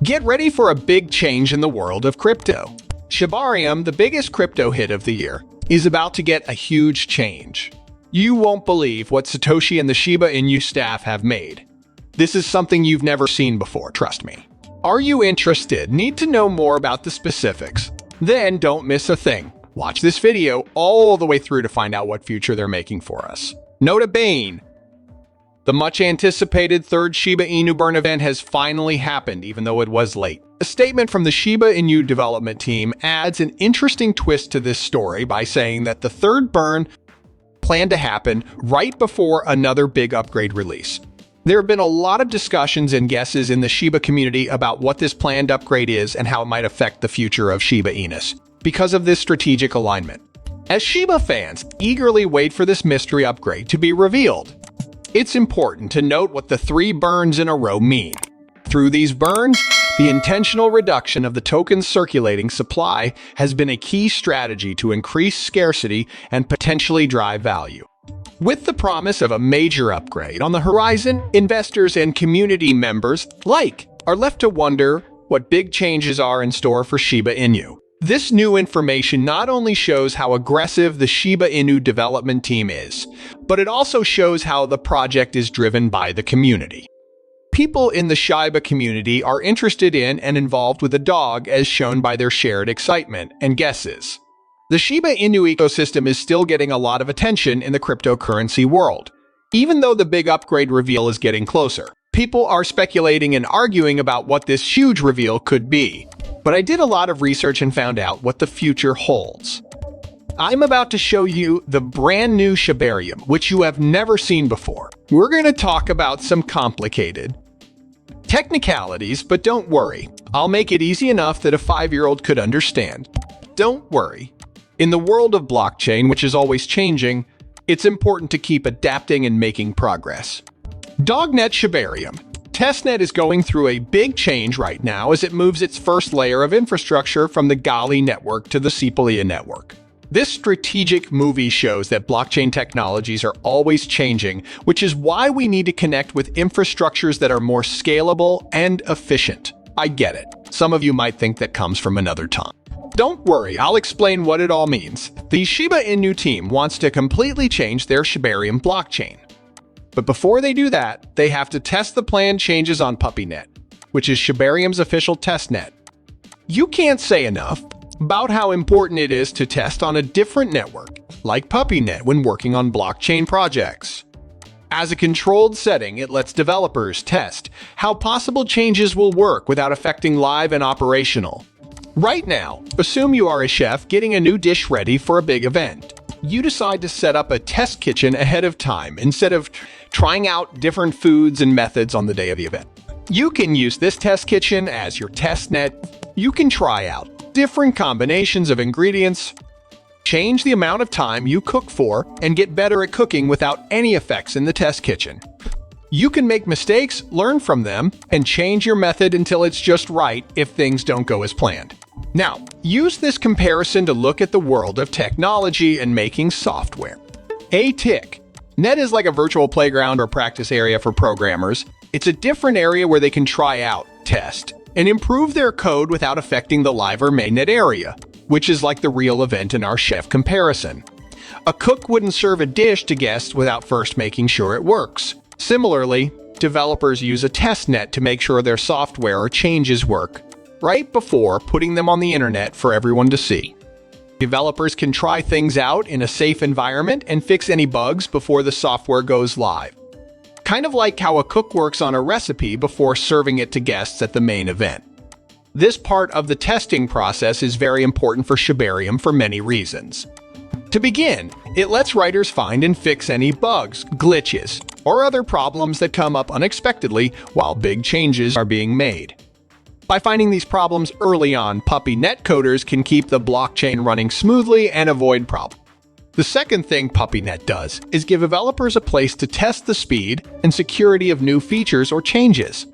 Get ready for a big change in the world of crypto. Shiba Inu, the biggest crypto hit of the year, is about to get a huge change. You won't believe what Satoshi and the Shiba Inu staff have made. This is something you've never seen before, trust me. Are you interested? Need to know more about the specifics? Then don't miss a thing. Watch this video all the way through to find out what future they're making for us. Nota bene. The much-anticipated third Shiba Inu burn event has finally happened, even though it was late. A statement from the Shiba Inu development team adds an interesting twist to this story by saying that the third burn planned to happen right before another big upgrade release. There have been a lot of discussions and guesses in the Shiba community about what this planned upgrade is and how it might affect the future of Shiba Inu because of this strategic alignment. As Shiba fans eagerly wait for this mystery upgrade to be revealed, it's important to note what the 3 burns in a row mean. Through these burns, the intentional reduction of the token's circulating supply has been a key strategy to increase scarcity and potentially drive value. With the promise of a major upgrade on the horizon, investors and community members alike are left to wonder what big changes are in store for Shiba Inu. This new information not only shows how aggressive the Shiba Inu development team is, but it also shows how the project is driven by the community. People in the Shiba community are interested in and involved with the dog, as shown by their shared excitement and guesses. The Shiba Inu ecosystem is still getting a lot of attention in the cryptocurrency world. Even though the big upgrade reveal is getting closer, people are speculating and arguing about what this huge reveal could be. But I did a lot of research and found out what the future holds. I'm about to show you the brand new Shiba Inu, which you have never seen before. We're going to talk about some complicated technicalities, but don't worry. I'll make it easy enough that a 5-year-old could understand. Don't worry. In the world of blockchain, which is always changing, it's important to keep adapting and making progress. Dognet Shiba Inu. Testnet is going through a big change right now as it moves its first layer of infrastructure from the Gali network to the Sepolia network. This strategic move shows that blockchain technologies are always changing, which is why we need to connect with infrastructures that are more scalable and efficient. I get it. Some of you might think that comes from another time. Don't worry, I'll explain what it all means. The Shiba Inu team wants to completely change their Shiba Inu blockchain. But before they do that, they have to test the planned changes on PuppyNet, which is Shiba Inu's official testnet. You can't say enough about how important it is to test on a different network, like PuppyNet, when working on blockchain projects. As a controlled setting, it lets developers test how possible changes will work without affecting live and operational. Right now, assume you are a chef getting a new dish ready for a big event. You decide to set up a test kitchen ahead of time instead of trying out different foods and methods on the day of the event. You can use this test kitchen as your test net. You can try out different combinations of ingredients, change the amount of time you cook for, and get better at cooking without any effects in the test kitchen. You can make mistakes, learn from them, and change your method until it's just right if things don't go as planned. Now, use this comparison to look at the world of technology and making software. Net is like a virtual playground or practice area for programmers. It's a different area where they can try out, test, and improve their code without affecting the live or mainnet area, which is like the real event in our chef comparison. A cook wouldn't serve a dish to guests without first making sure it works. Similarly, developers use a testnet to make sure their software or changes work right before putting them on the internet for everyone to see. Developers can try things out in a safe environment and fix any bugs before the software goes live. Kind of like how a cook works on a recipe before serving it to guests at the main event. This part of the testing process is very important for Shiba Inu for many reasons. To begin, it lets writers find and fix any bugs, glitches, or other problems that come up unexpectedly while big changes are being made. By finding these problems early on, PuppyNet coders can keep the blockchain running smoothly and avoid problems. The second thing PuppyNet does is give developers a place to test the speed and security of new features or changes.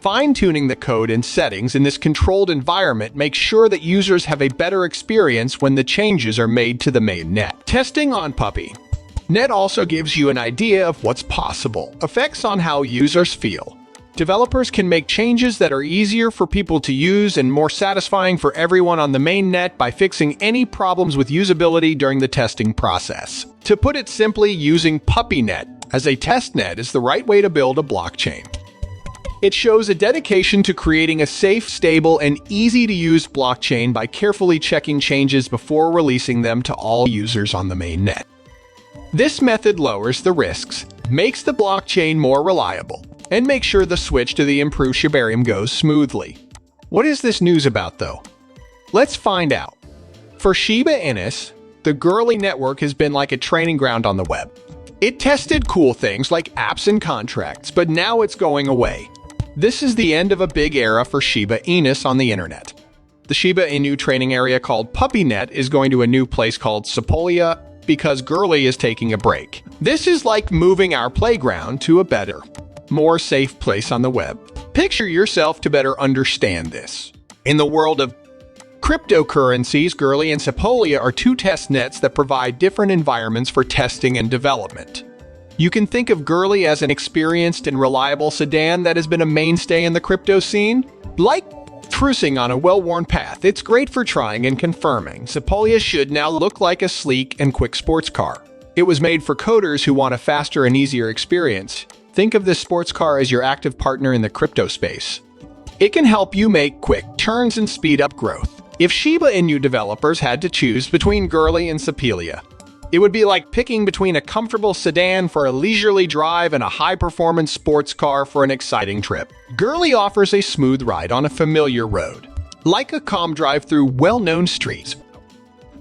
Fine-tuning the code and settings in this controlled environment makes sure that users have a better experience when the changes are made to the main net. Testing on PuppyNet also gives you an idea of what's possible, effects on how users feel, Developers can make changes that are easier for people to use and more satisfying for everyone on the mainnet by fixing any problems with usability during the testing process. To put it simply, using PuppyNet as a testnet is the right way to build a blockchain. It shows a dedication to creating a safe, stable, and easy-to-use blockchain by carefully checking changes before releasing them to all users on the mainnet. This method lowers the risks, makes the blockchain more reliable, and makes sure the switch to the improved Shibarium goes smoothly. What is this news about, though? Let's find out. For Shiba Inu, the girly network has been like a training ground on the web. It tested cool things like apps and contracts, but now it's going away. This is the end of a big era for Shiba Inu on the internet. The Shiba Inu training area called PuppyNet is going to a new place called Sepolia because Girly is taking a break. This is like moving our playground to a better, more safe place on the web. Picture yourself to better understand this. In the world of cryptocurrencies, Girly and Sepolia are two test nets that provide different environments for testing and development. You can think of Girly as an experienced and reliable sedan that has been a mainstay in the crypto scene. Like cruising on a well-worn path, it's great for trying and confirming. Sepolia should now look like a sleek and quick sports car. It was made for coders who want a faster and easier experience. Think of this sports car as your active partner in the crypto space. It can help you make quick turns and speed up growth. If Shiba Inu developers had to choose between Girly and Sepolia, it would be like picking between a comfortable sedan for a leisurely drive and a high-performance sports car for an exciting trip. Girly offers a smooth ride on a familiar road, like a calm drive through well-known streets.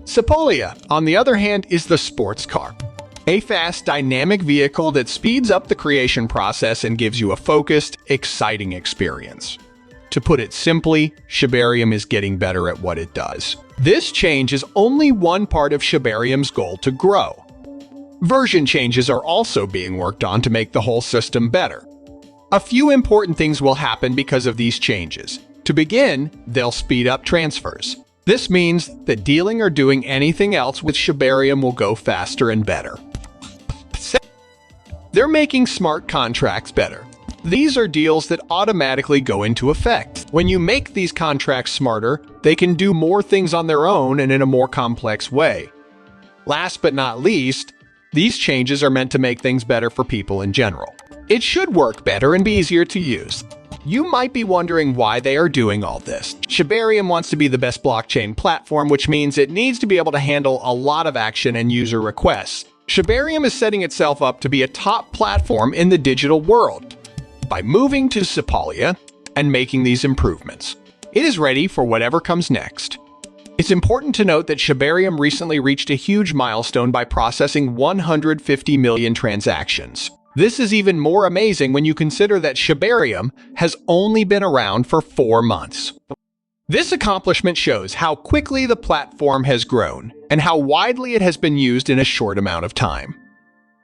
Sepolia, on the other hand, is the sports car. A fast, dynamic vehicle that speeds up the creation process and gives you a focused, exciting experience. To put it simply, Shibarium is getting better at what it does. This change is only one part of Shibarium's goal to grow. Version changes are also being worked on to make the whole system better. A few important things will happen because of these changes. To begin, they'll speed up transfers. This means that dealing or doing anything else with Shibarium will go faster and better. They're making smart contracts better. These are deals that automatically go into effect. When you make these contracts smarter, they can do more things on their own and in a more complex way. Last but not least, these changes are meant to make things better for people in general. It should work better and be easier to use. You might be wondering why they are doing all this. Shibarium wants to be the best blockchain platform, which means it needs to be able to handle a lot of action and user requests. Shibarium is setting itself up to be a top platform in the digital world by moving to Sepolia and making these improvements. It is ready for whatever comes next. It's important to note that Shibarium recently reached a huge milestone by processing 150 million transactions. This is even more amazing when you consider that Shibarium has only been around for 4 months. This accomplishment shows how quickly the platform has grown and how widely it has been used in a short amount of time.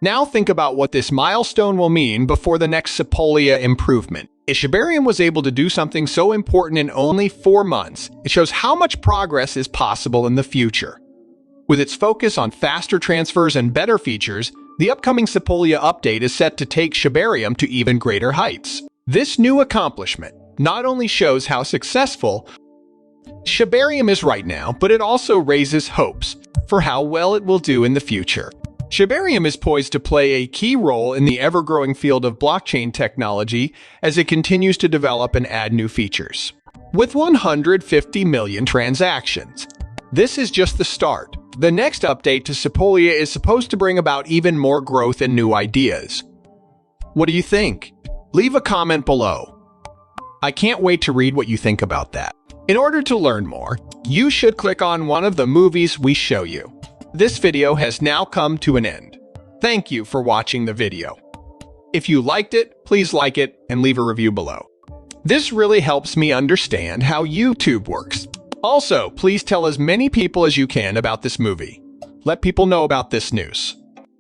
Now think about what this milestone will mean before the next Sepolia improvement. If Shibarium was able to do something so important in only 4 months, it shows how much progress is possible in the future. With its focus on faster transfers and better features, the upcoming Sepolia update is set to take Shibarium to even greater heights. This new accomplishment not only shows how successful Shibarium is right now, but it also raises hopes for how well it will do in the future. Shibarium is poised to play a key role in the ever-growing field of blockchain technology as it continues to develop and add new features. With 150 million transactions, this is just the start. The next update to Sepolia is supposed to bring about even more growth and new ideas. What do you think? Leave a comment below. I can't wait to read what you think about that. In order to learn more, you should click on one of the movies we show you. This video has now come to an end. Thank you for watching the video. If you liked it, please like it and leave a review below. This really helps me understand how YouTube works. Also, please tell as many people as you can about this movie. Let people know about this news.